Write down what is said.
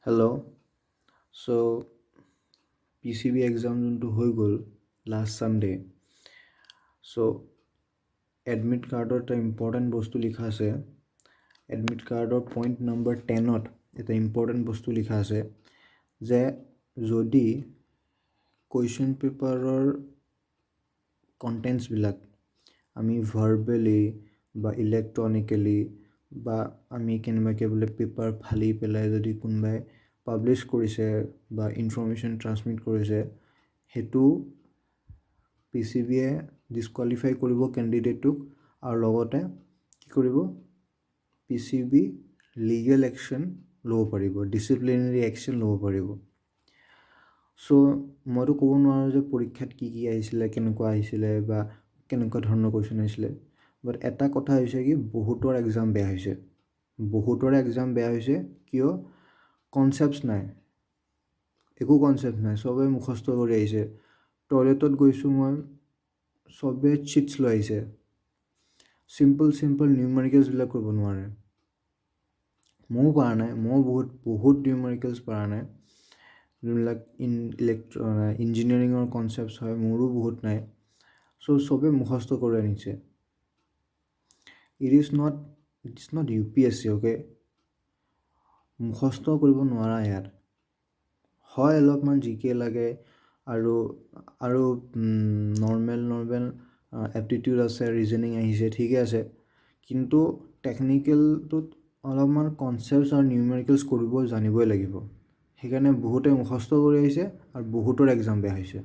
Hello' চ' PCB exam যোনটো হৈ গ'ল লাষ্ট ছানডে চ' এডমিট কাৰ্ডত এটা ইম্পৰ্টেণ্ট বস্তু লিখা আছে। এডমিট কাৰ্ডৰ পইণ্ট নম্বৰ 10ত এটা ইম্পৰ্টেণ্ট বস্তু লিখা আছে যে যদি কুৱেশ্যন পেপাৰৰ কণ্টেণ্টছবিলাক আমি ভাৰ্বেলি বা ইলেক্ট্ৰনিকেলি বা আমি কেনেবাকৈ বোলে পেপাৰ ফালি পেলাই যদি কোনোবাই পাব্লিছ কৰিছে বা ইনফৰ্মেশ্যন ট্ৰান্সমিট কৰিছে সেইটো PCBয়ে ডিছকুৱালিফাই কৰিব কেণ্ডিডেটটোক আৰু লগতে কি কৰিব PCB লিগেল একশ্যন ল'ব পাৰিব, ডিচিপ্লিনেৰী একশ্যন ল'ব পাৰিব। চ' মইতো ক'ব নোৱাৰোঁ যে পৰীক্ষাত কি আহিছিলে, কেনেকুৱা আহিছিলে বা কেনেকুৱা ধৰণৰ কুৱেশ্যন আহিছিলে, বাট এটা কথা হৈছে কি বহুতৰ এক্সাম বেয়া হৈছে। বহুতৰে এক্সাম বেয়া হৈছে কিয় কনচেপ্টছ নাই, একো কনচেপ্ট নাই, চবে মুখস্থ কৰি আহিছে। টয়লেটত গৈছোঁ মই, চবে চিটছ লৈ আহিছে, চিম্পল নিউমেৰিকেলছবিলাক কৰিব নোৱাৰে। ময়ো পৰা নাই, ময়ো বহুত নিউমেৰিকেলছ পৰা নাই, যোনবিলাক ইঞ্জিনিয়াৰিঙৰ কনচেপ্টছ হয় মোৰো বহুত নাই। চ' চবে মুখস্থ কৰি আনিছে। It is not UPSC, okay. মুখস্থ কৰিব নোৱাৰা ইয়াত। হয় অলপমান GK লাগে আৰু নৰ্মেল এপ্টিটিউড আছে, ৰিজনিং আহিছে, ঠিকে আছে, কিন্তু টেকনিকেলটোত অলপমান কনচেপ্টছ আৰু নিউমেৰিকেলছ কৰিব জানিবই লাগিব। সেইকাৰণে বহুতে মুখস্থ কৰি আহিছে আৰু বহুতৰ এক্সাম বেয়া হৈছে।